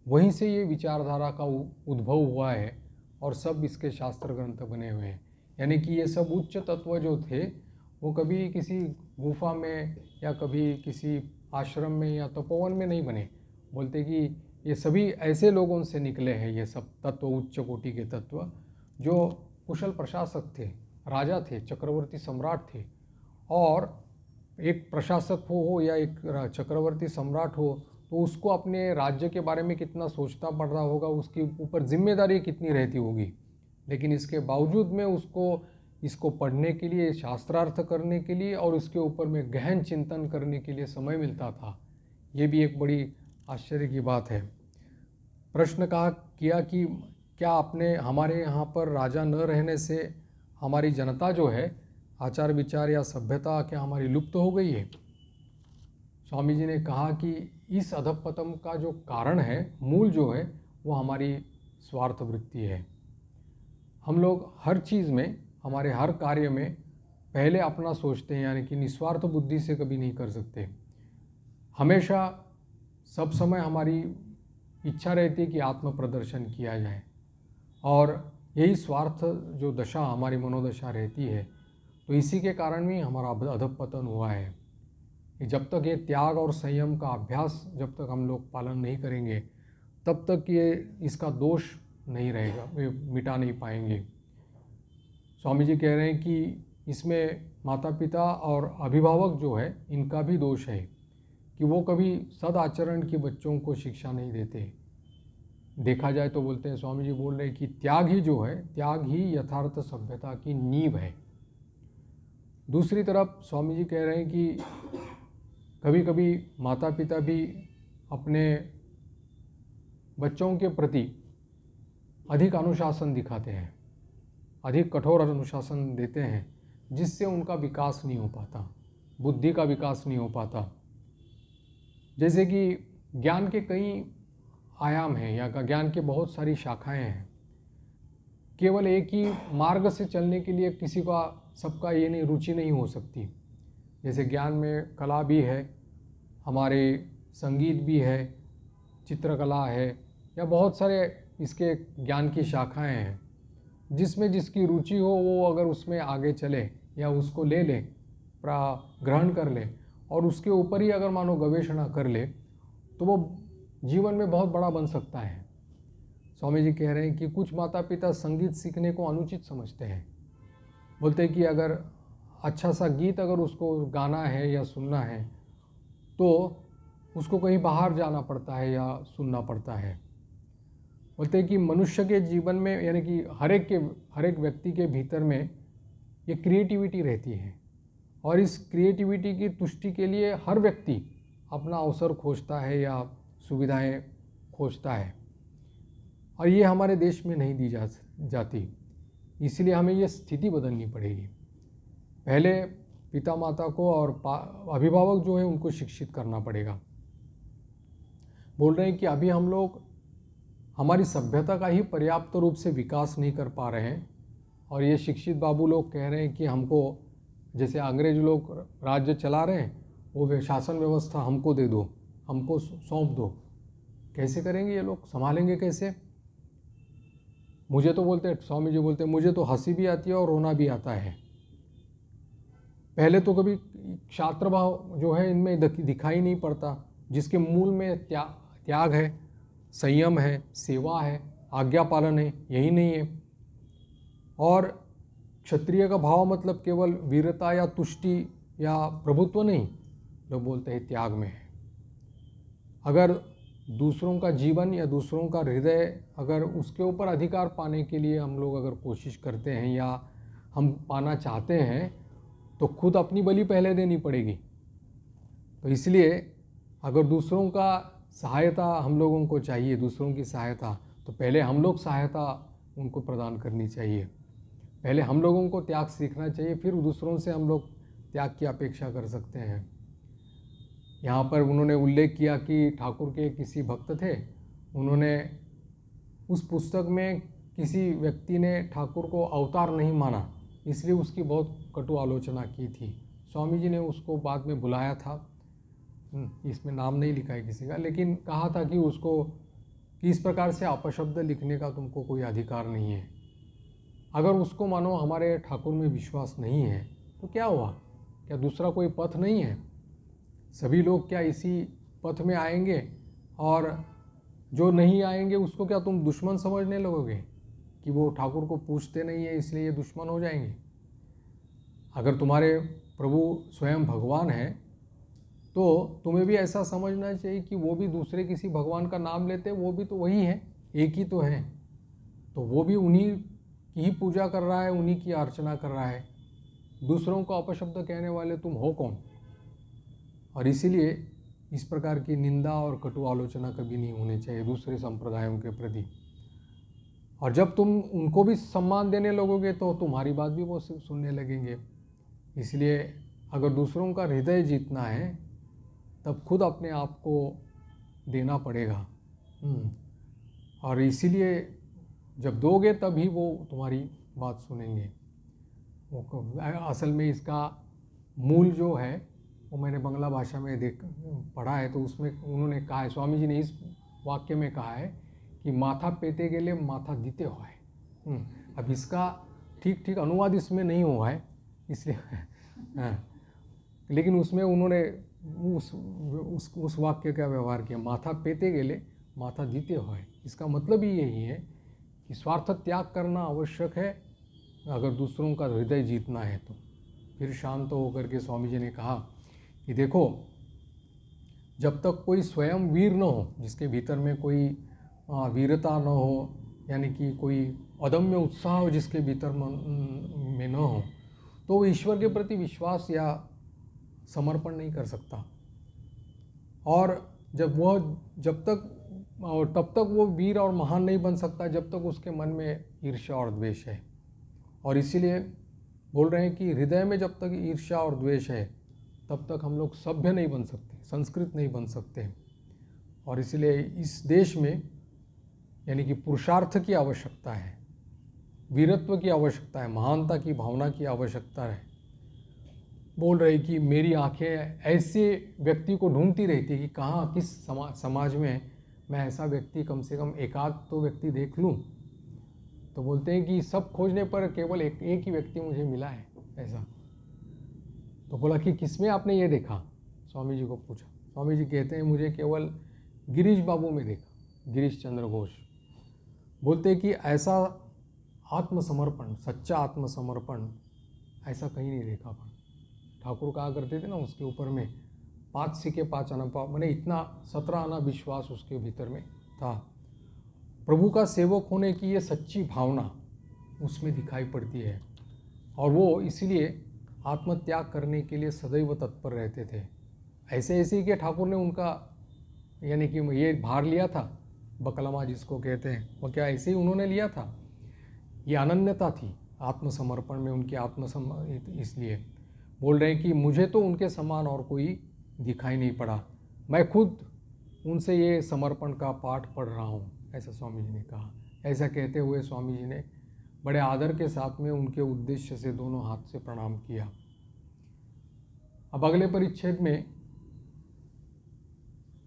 वहीं से ये विचारधारा का उद्भव हुआ है और सब इसके शास्त्र ग्रंथ बने हुए हैं। यानी कि ये सब उच्च तत्व जो थे वो कभी किसी गुफा में या कभी किसी आश्रम में या तपोवन में नहीं बने। बोलते कि ये सभी ऐसे लोगों से निकले हैं, ये सब तत्व, उच्च कोटि के तत्व, जो कुशल प्रशासक थे, राजा थे, चक्रवर्ती सम्राट थे। और एक प्रशासक हो या एक चक्रवर्ती सम्राट हो तो उसको अपने राज्य के बारे में कितना सोचना पड़ रहा होगा, उसके ऊपर जिम्मेदारी कितनी रहती होगी, लेकिन इसके बावजूद में उसको इसको पढ़ने के लिए, शास्त्रार्थ करने के लिए और इसके ऊपर में गहन चिंतन करने के लिए समय मिलता था। ये भी एक बड़ी आश्चर्य की बात है। प्रश्न किया कि क्या आपने हमारे यहाँ पर राजा न रहने से हमारी जनता जो है, आचार विचार या सभ्यता क्या हमारी लुप्त हो गई है? स्वामी जी ने कहा कि इस अधपतन का जो कारण है, मूल जो है, वो हमारी स्वार्थ वृत्ति है। हम लोग हर चीज़ में, हमारे हर कार्य में पहले अपना सोचते हैं, यानी कि निस्वार्थ बुद्धि से कभी नहीं कर सकते। हमेशा सब समय हमारी इच्छा रहती है कि आत्म प्रदर्शन किया जाए, और यही स्वार्थ जो दशा हमारी मनोदशा रहती है, तो इसी के कारण भी हमारा अधपतन हुआ है। जब तक ये त्याग और संयम का अभ्यास जब तक हम लोग पालन नहीं करेंगे, तब तक ये इसका दोष नहीं रहेगा, वे मिटा नहीं पाएंगे। स्वामी जी कह रहे हैं कि इसमें माता पिता और अभिभावक जो है, इनका भी दोष है कि वो कभी सदाचरण के बच्चों को शिक्षा नहीं देते। देखा जाए तो बोलते हैं, स्वामी जी बोल रहे हैं कि त्याग ही जो है, त्याग ही यथार्थ सभ्यता की नींव है। दूसरी तरफ स्वामी जी कह रहे हैं कि कभी कभी माता पिता भी अपने बच्चों के प्रति अधिक अनुशासन दिखाते हैं, अधिक कठोर अनुशासन देते हैं, जिससे उनका विकास नहीं हो पाता, बुद्धि का विकास नहीं हो पाता। जैसे कि ज्ञान के कई आयाम हैं, या का ज्ञान के बहुत सारी शाखाएं हैं। केवल एक ही मार्ग से चलने के लिए किसी का, सबका ये नहीं, रुचि नहीं हो सकती। जैसे ज्ञान में कला भी है, हमारे संगीत भी है, चित्रकला है, या बहुत सारे इसके ज्ञान की शाखाएं हैं, जिसमें जिसकी रुचि हो वो अगर उसमें आगे चले या उसको ले ले, ग्रहण कर ले, और उसके ऊपर ही अगर मानो गवेषणा कर ले, तो वो जीवन में बहुत बड़ा बन सकता है। स्वामी जी कह रहे हैं कि कुछ माता पिता संगीत सीखने को अनुचित समझते हैं। बोलते हैं कि अगर अच्छा सा गीत अगर उसको गाना है या सुनना है तो उसको कहीं बाहर जाना पड़ता है या सुनना पड़ता है। बोलते हैं कि मनुष्य के जीवन में, यानी कि हर एक व्यक्ति के भीतर में ये क्रिएटिविटी रहती है, और इस क्रिएटिविटी की तुष्टि के लिए हर व्यक्ति अपना अवसर खोजता है या सुविधाएं खोजता है, और ये हमारे देश में नहीं दी जाती। इसलिए हमें ये स्थिति बदलनी पड़ेगी। पहले पिता माता को और अभिभावक जो है उनको शिक्षित करना पड़ेगा। बोल रहे हैं कि अभी हम लोग हमारी सभ्यता का ही पर्याप्त रूप से विकास नहीं कर पा रहे हैं, और ये शिक्षित बाबू लोग कह रहे हैं कि हमको, जैसे अंग्रेज लोग राज्य चला रहे हैं, वो शासन व्यवस्था हमको दे दो, हमको सौंप दो। कैसे करेंगे ये लोग, संभालेंगे कैसे? मुझे तो बोलते हैं, स्वामी जी बोलते हैं, मुझे तो हंसी भी आती है और रोना भी आता है। पहले तो कभी क्षात्र भाव जो है इनमें दिखाई नहीं पड़ता, जिसके मूल में त्याग है, संयम है, सेवा है, आज्ञा पालन है, यही नहीं है। और क्षत्रिय का भाव मतलब केवल वीरता या तुष्टि या प्रभुत्व नहीं, लोग बोलते हैं त्याग में है। अगर दूसरों का जीवन या दूसरों का हृदय अगर उसके ऊपर अधिकार पाने के लिए हम लोग अगर कोशिश करते हैं या हम पाना चाहते हैं तो खुद अपनी बलि पहले देनी पड़ेगी। तो इसलिए अगर दूसरों का सहायता हम लोगों को चाहिए, दूसरों की सहायता, तो पहले हम लोग सहायता उनको प्रदान करनी चाहिए। पहले हम लोगों को त्याग सीखना चाहिए, फिर दूसरों से हम लोग त्याग की अपेक्षा कर सकते हैं। यहाँ पर उन्होंने उल्लेख किया कि ठाकुर के किसी भक्त थे, उन्होंने उस पुस्तक में किसी व्यक्ति ने ठाकुर को अवतार नहीं माना, इसलिए उसकी बहुत कटु आलोचना की थी। स्वामी जी ने उसको बाद में बुलाया था, इसमें नाम नहीं लिखा है किसी का, लेकिन कहा था कि उसको कि इस प्रकार से अपशब्द लिखने का तुमको कोई अधिकार नहीं है। अगर उसको मानो हमारे ठाकुर में विश्वास नहीं है तो क्या हुआ? क्या दूसरा कोई पथ नहीं है? सभी लोग क्या इसी पथ में आएंगे? और जो नहीं आएंगे उसको क्या तुम दुश्मन समझने लगोगे कि वो ठाकुर को पूछते नहीं है इसलिए ये दुश्मन हो जाएंगे? अगर तुम्हारे प्रभु स्वयं भगवान है तो तुम्हें भी ऐसा समझना चाहिए कि वो भी दूसरे किसी भगवान का नाम लेते, वो भी तो वही है, एक ही तो है, तो वो भी उन्हीं की ही पूजा कर रहा है, उन्हीं की अर्चना कर रहा है। दूसरों को अपशब्द कहने वाले तुम हो कौन? और इसीलिए इस प्रकार की निंदा और कटु आलोचना कभी नहीं होनी चाहिए दूसरे संप्रदायों के प्रति। और जब तुम उनको भी सम्मान देने लगोगे तो तुम्हारी बात भी वो सुनने लगेंगे। इसलिए अगर दूसरों का हृदय जीतना है तब खुद अपने आप को देना पड़ेगा। और इसीलिए जब दोगे तभी वो तुम्हारी बात सुनेंगे। असल में इसका मूल जो है वो मैंने बांग्ला भाषा में पढ़ा है, तो उसमें उन्होंने कहा है, स्वामी जी ने इस वाक्य में कहा है कि माथा पेते गेले माथा दीते हुआ है। अब इसका ठीक अनुवाद इसमें नहीं हुआ है इसलिए लेकिन उसमें उन्होंने उस वाक्य का व्यवहार किया, माथा पेते गेले माथा दीते हुआ है। इसका मतलब ही यही है कि स्वार्थ त्याग करना आवश्यक है अगर दूसरों का हृदय जीतना है तो। फिर शांत होकर के स्वामी जी ने कहा कि देखो, जब तक कोई स्वयं वीर न हो, जिसके भीतर में कोई वीरता न हो, यानी कि कोई अदम्य उत्साह हो जिसके भीतर में न हो, तो वो ईश्वर के प्रति विश्वास या समर्पण नहीं कर सकता। और तब तक वो वीर और महान नहीं बन सकता जब तक उसके मन में ईर्ष्या और द्वेष है। और इसीलिए बोल रहे हैं कि हृदय में जब तक ईर्ष्या और द्वेष है तब तक हम लोग सभ्य नहीं बन सकते, संस्कृत नहीं बन सकते। और इसलिए इस देश में यानी कि पुरुषार्थ की आवश्यकता है, वीरत्व की आवश्यकता है, महानता की भावना की आवश्यकता है। बोल रहे कि मेरी आंखें ऐसे व्यक्ति को ढूंढती रहती है कि कहाँ किस समाज में मैं ऐसा व्यक्ति कम से कम एकाध तो व्यक्ति देख लूँ। तो बोलते हैं कि सब खोजने पर केवल एक ही व्यक्ति मुझे मिला है ऐसा। तो बोला कि किसमें आपने ये देखा? स्वामी जी को पूछा। स्वामी जी कहते हैं मुझे केवल गिरीश बाबू में देखा, गिरीश चंद्र घोष। बोलते हैं कि ऐसा आत्मसमर्पण, सच्चा आत्मसमर्पण ऐसा कहीं नहीं देखा। पर ठाकुर कहा करते थे ना, उसके ऊपर में 5 सिक्के 5 आना, मैंने इतना 17 आना विश्वास उसके भीतर में था। प्रभु का सेवक होने की ये सच्ची भावना उसमें दिखाई पड़ती है। और वो इसीलिए आत्मत्याग करने के लिए सदैव तत्पर रहते थे। ऐसे ही कि ठाकुर ने उनका यानी कि ये भार लिया था, बकलमा जिसको कहते हैं, वो क्या ऐसे ही उन्होंने लिया था? ये अनन्यता थी आत्मसमर्पण में उनकी इसलिए बोल रहे हैं कि मुझे तो उनके समान और कोई दिखाई नहीं पड़ा, मैं खुद उनसे ये समर्पण का पाठ पढ़ रहा हूँ, ऐसा स्वामी जी ने कहा। ऐसा कहते हुए स्वामी जी ने बड़े आदर के साथ में उनके उद्देश्य से दोनों हाथ से प्रणाम किया। अब अगले परिच्छेद में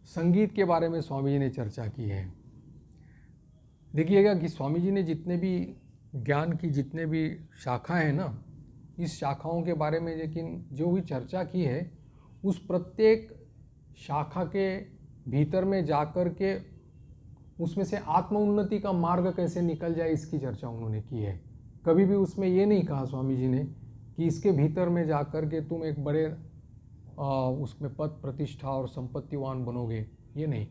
संगीत के बारे में स्वामी जी ने चर्चा की है। देखिएगा कि स्वामी जी ने जितने भी ज्ञान की जितने भी शाखाएं हैं ना, इस शाखाओं के बारे में लेकिन जो भी चर्चा की है, उस प्रत्येक शाखा के भीतर में जाकर के उसमें से आत्म उन्नति का मार्ग कैसे निकल जाए इसकी चर्चा उन्होंने की है। कभी भी उसमें ये नहीं कहा स्वामी जी ने कि इसके भीतर में जाकर के तुम एक बड़े उसमें पद प्रतिष्ठा और संपत्तिवान बनोगे, ये नहीं।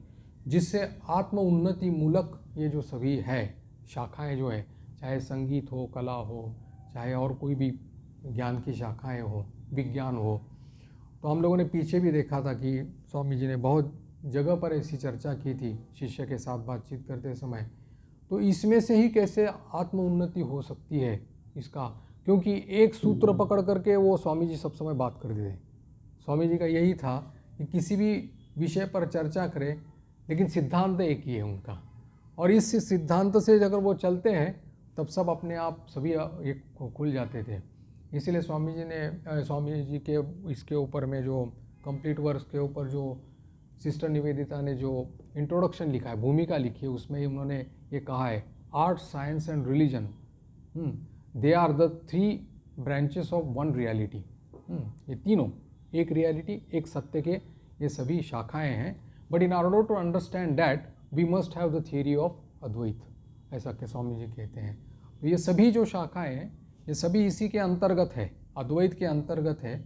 जिससे आत्म उन्नति मूलक ये जो सभी है शाखाएं जो है, चाहे संगीत हो, कला हो, चाहे और कोई भी ज्ञान की शाखाएं हो, विज्ञान हो, तो हम लोगों ने पीछे भी देखा था कि स्वामी जी ने बहुत जगह पर ऐसी चर्चा की थी शिष्य के साथ बातचीत करते समय। तो इसमें से ही कैसे आत्म उन्नति हो सकती है इसका, क्योंकि एक सूत्र पकड़ करके वो स्वामी जी सब समय बात कर देते। स्वामी जी का यही था कि किसी भी विषय पर चर्चा करें लेकिन सिद्धांत एक ही है उनका, और इस सिद्धांत से अगर वो चलते हैं तब सब अपने आप सभी एक खुल जाते थे। इसीलिए स्वामी जी के इसके ऊपर में जो कंप्लीट वर्क्स के ऊपर जो सिस्टर निवेदिता ने जो इंट्रोडक्शन लिखा है, भूमिका लिखी है, उसमें उन्होंने ये कहा है, art, science and religion they are the 3 branches of one reality. ये तीनों, एक रियलिटी, एक सत्य के ये सभी शाखाएं हैं। But in order to understand that we must have the theory of Advaita, ऐसा के स्वामी जी कहते हैं। तो ये सभी जो शाखाएं हैं ये सभी इसी के अंतर्गत है, अद्वैत के अंतर्गत है।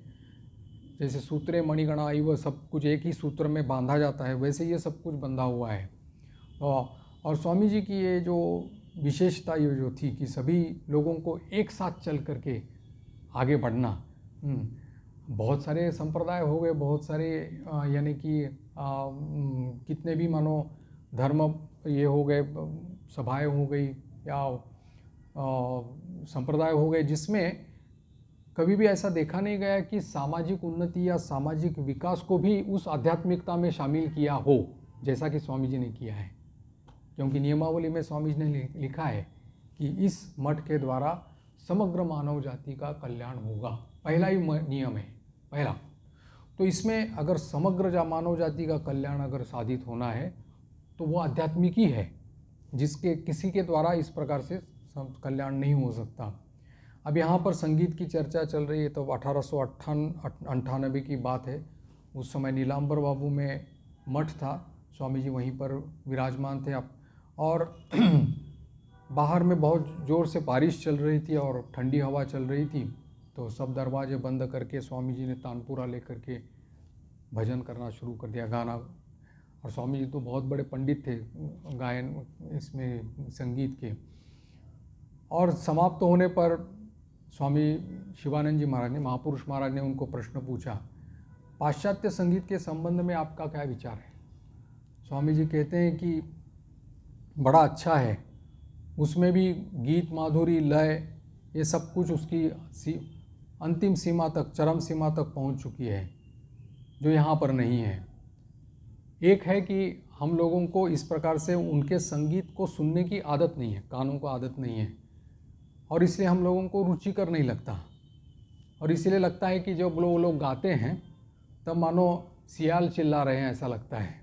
जैसे सूत्रे मणिगणा वो सब कुछ एक ही सूत्र में बांधा जाता है, वैसे ये सब कुछ बंधा हुआ है। और स्वामी जी की ये जो विशेषता ये जो थी कि सभी लोगों को एक साथ चल करके आगे बढ़ना। बहुत सारे संप्रदाय हो गए, बहुत सारे यानी कि कितने भी मानो धर्म ये हो गए, सभाएं हो गई या संप्रदाय हो गए, जिसमें कभी भी ऐसा देखा नहीं गया कि सामाजिक उन्नति या सामाजिक विकास को भी उस आध्यात्मिकता में शामिल किया हो जैसा कि स्वामी जी ने किया है। क्योंकि नियमावली में स्वामी जी ने लिखा है कि इस मठ के द्वारा समग्र मानव जाति का कल्याण होगा, पहला ही नियम है, पहला। तो इसमें अगर समग्र मानव जाति का कल्याण अगर साधित होना है तो वो आध्यात्मिक ही है, जिसके किसी के द्वारा इस प्रकार से कल्याण नहीं हो सकता। अब यहाँ पर संगीत की चर्चा चल रही है, तो 1898 की बात है। उस समय नीलांबर बाबू में मठ था, स्वामी जी वहीं पर विराजमान थे। और बाहर में बहुत ज़ोर से बारिश चल रही थी और ठंडी हवा चल रही थी, तो सब दरवाजे बंद करके स्वामी जी ने तानपुरा लेकर के भजन करना शुरू कर दिया, गाना। और स्वामी जी तो बहुत बड़े पंडित थे गायन इसमें संगीत के। और समाप्त होने पर स्वामी शिवानंद जी महाराज ने, महापुरुष महाराज ने उनको प्रश्न पूछा, पाश्चात्य संगीत के संबंध में आपका क्या विचार है? स्वामी जी कहते हैं कि बड़ा अच्छा है, उसमें भी गीत माधुरी, लय, ये सब कुछ उसकी अंतिम सीमा तक, चरम सीमा तक पहुंच चुकी है, जो यहाँ पर नहीं है। एक है कि हम लोगों को इस प्रकार से उनके संगीत को सुनने की आदत नहीं है, कानों को आदत नहीं है, और इसलिए हम लोगों को रुचिकर नहीं लगता। और इसलिए लगता है कि जब वो लोग गाते हैं तब मानो सियाल चिल्ला रहे हैं, ऐसा लगता है।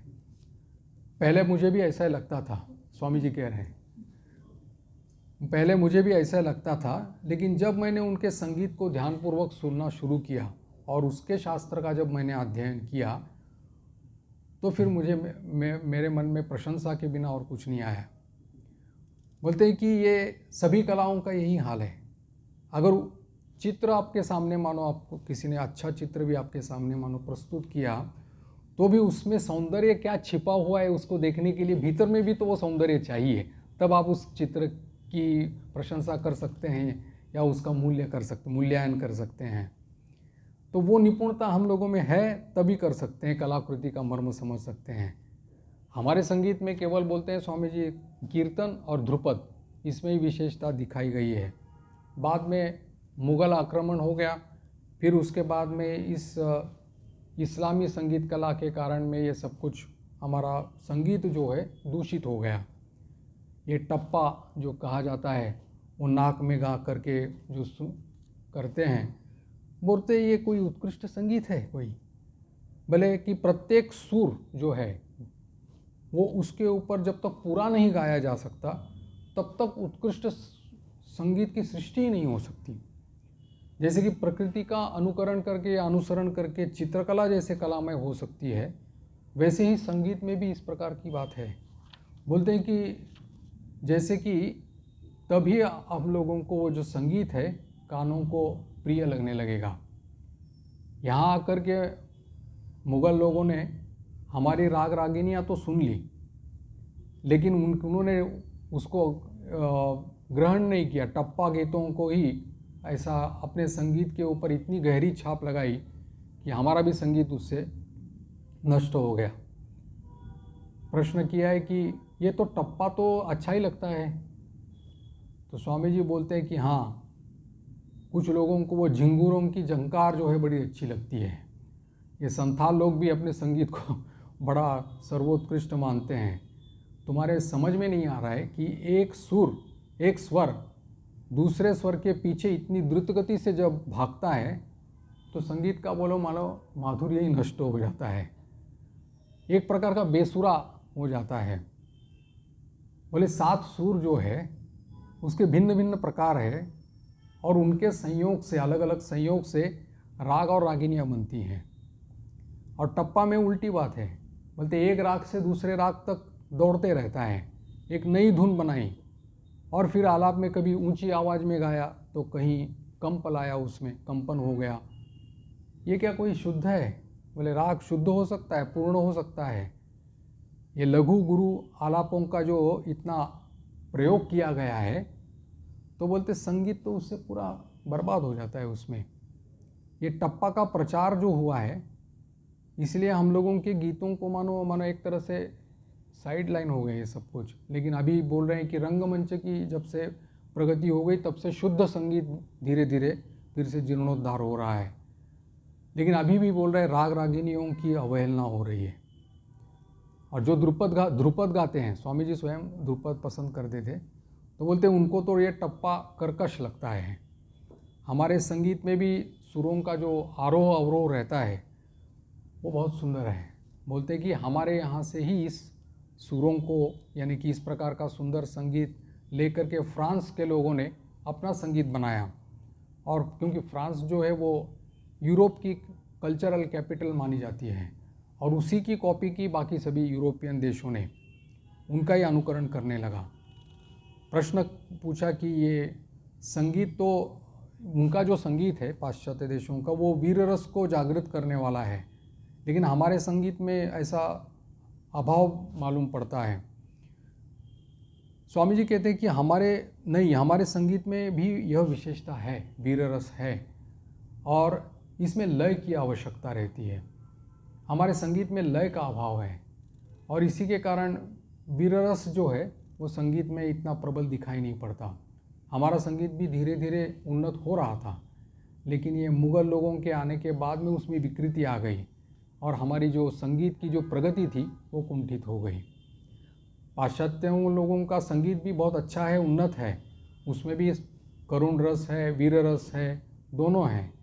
पहले मुझे भी ऐसा ही लगता था, स्वामी जी कह रहे हैं, पहले मुझे भी ऐसा लगता था, लेकिन जब मैंने उनके संगीत को ध्यानपूर्वक सुनना शुरू किया और उसके शास्त्र का जब मैंने अध्ययन किया, तो फिर मुझे मेरे मन में प्रशंसा के बिना और कुछ नहीं आया। बोलते हैं कि ये सभी कलाओं का यही हाल है। अगर चित्र आपके सामने मानो, आपको किसी ने अच्छा चित्र भी आपके सामने मानो प्रस्तुत किया, तो भी उसमें सौंदर्य क्या छिपा हुआ है उसको देखने के लिए भीतर में भी तो वो सौंदर्य चाहिए, तब आप उस चित्र की प्रशंसा कर सकते हैं या उसका मूल्यांकन कर सकते हैं। तो वो निपुणता हम लोगों में है, तभी कर सकते हैं, कलाकृति का मर्म समझ सकते हैं। हमारे संगीत में केवल बोलते हैं स्वामी जी कीर्तन और ध्रुपद, इसमें ही विशेषता दिखाई गई है। बाद में मुग़ल आक्रमण हो गया, फिर उसके बाद में इस इस्लामी संगीत कला के कारण में ये सब कुछ हमारा संगीत जो है दूषित हो गया। ये टप्पा जो कहा जाता है, वो नाक में गा करके जो करते हैं, बोलते ये कोई उत्कृष्ट संगीत है कोई? भले कि प्रत्येक सुर जो है वो उसके ऊपर जब तक पूरा नहीं गाया जा सकता तब तक उत्कृष्ट संगीत की सृष्टि ही नहीं हो सकती। जैसे कि प्रकृति का अनुकरण करके या अनुसरण करके चित्रकला जैसे कलामय हो सकती है, वैसे ही संगीत में भी इस प्रकार की बात है। बोलते हैं कि जैसे कि तभी हम लोगों को वो जो संगीत है कानों को प्रिय लगने लगेगा। यहाँ आकर के मुग़ल लोगों ने हमारी राग रागिनियाँ तो सुन ली, लेकिन उन्होंने उसको ग्रहण नहीं किया। टप्पा गीतों को ही ऐसा अपने संगीत के ऊपर इतनी गहरी छाप लगाई कि हमारा भी संगीत उससे नष्ट हो गया। प्रश्न किया है कि ये तो टप्पा तो अच्छा ही लगता है, तो स्वामी जी बोलते हैं कि हाँ, कुछ लोगों को वो झिंगुरों की झंकार जो है बड़ी अच्छी लगती है। ये संथाल लोग भी अपने संगीत को बड़ा सर्वोत्कृष्ट मानते हैं। तुम्हारे समझ में नहीं आ रहा है कि एक सुर, एक स्वर दूसरे स्वर के पीछे इतनी द्रुत गति से जब भागता है तो संगीत का बोलो मानो माधुर्य ही नष्ट हो जाता है, एक प्रकार का बेसुरा हो जाता है। बोले 7 सुर जो है उसके भिन्न भिन्न प्रकार है और उनके संयोग से, अलग अलग संयोग से राग और रागिनियाँ बनती हैं। और टप्पा में उल्टी बात है, बोलते एक राग से दूसरे राग तक दौड़ते रहता है, एक नई धुन बनाई और फिर आलाप में कभी ऊंची आवाज़ में गाया तो कहीं कंप लाया, उसमें कंपन हो गया। ये क्या कोई शुद्ध है? बोले राग शुद्ध हो सकता है, पूर्ण हो सकता है। ये लघु गुरु आलापों का जो इतना प्रयोग किया गया है तो बोलते संगीत तो उससे पूरा बर्बाद हो जाता है उसमें। ये टप्पा का प्रचार जो हुआ है इसलिए हम लोगों के गीतों को मानो एक तरह से साइड लाइन हो गए ये सब कुछ। लेकिन अभी बोल रहे हैं कि रंगमंच की जब से प्रगति हो गई तब से शुद्ध संगीत धीरे धीरे फिर से जीर्णोद्धार हो रहा है। लेकिन अभी भी बोल रहे हैं राग रागिनियों की अवहेलना हो रही है। और जो ध्रुपद गाते हैं, स्वामी जी स्वयं ध्रुपद पसंद करते थे, तो बोलते हैं उनको तो ये टप्पा कर्कश लगता है। हमारे संगीत में भी सुरों का जो आरोह अवरोह रहता है वो बहुत सुंदर है। बोलते हैं कि हमारे यहाँ से ही इस सुरों को, यानी कि इस प्रकार का सुंदर संगीत लेकर के फ्रांस के लोगों ने अपना संगीत बनाया। और क्योंकि फ्रांस जो है वो यूरोप की कल्चरल कैपिटल मानी जाती है और उसी की कॉपी की बाकी सभी यूरोपियन देशों ने, उनका ही अनुकरण करने लगा। प्रश्न पूछा कि ये संगीत तो, उनका जो संगीत है पाश्चात्य देशों का वो वीर रस को जागृत करने वाला है, लेकिन हमारे संगीत में ऐसा अभाव मालूम पड़ता है। स्वामी जी कहते हैं कि हमारे संगीत में भी यह विशेषता है, वीर रस है और इसमें लय की आवश्यकता रहती है। हमारे संगीत में लय का अभाव है और इसी के कारण वीर रस जो है वो संगीत में इतना प्रबल दिखाई नहीं पड़ता। हमारा संगीत भी धीरे धीरे उन्नत हो रहा था, लेकिन ये मुग़ल लोगों के आने के बाद में उसमें विकृति आ गई और हमारी जो संगीत की जो प्रगति थी वो कुंठित हो गई। पाश्चात्यों लोगों का संगीत भी बहुत अच्छा है, उन्नत है, उसमें भी करुण रस है, वीर रस है, दोनों हैं।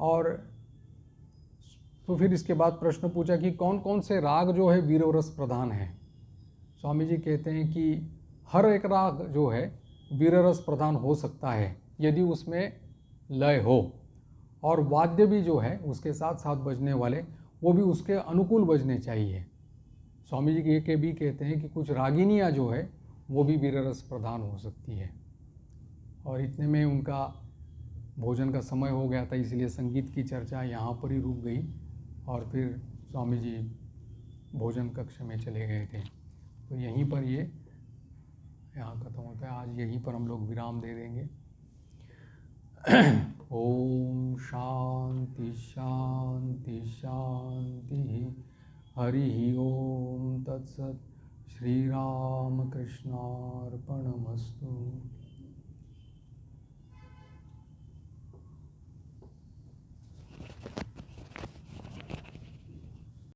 और तो फिर इसके बाद प्रश्न पूछा कि कौन कौन से राग जो है वीर रस प्रधान है। स्वामी जी कहते हैं कि हर एक राग जो है वीर रस प्रधान हो सकता है यदि उसमें लय हो और वाद्य भी जो है उसके साथ साथ बजने वाले वो भी उसके अनुकूल बजने चाहिए। स्वामी जी के भी कहते हैं कि कुछ रागिनियाँ जो है वो भी वीर रस प्रधान हो सकती है। और इतने में उनका भोजन का समय हो गया था, इसलिए संगीत की चर्चा यहाँ पर ही रुक गई और फिर स्वामी जी भोजन कक्ष में चले गए थे। तो यहीं पर ये यहाँ खत्म होता है। आज यहीं पर हम लोग विराम दे देंगे। ओम शांति शांति शांति। हरि ओम तत्सत। श्री राम कृष्णार्पणमस्तु।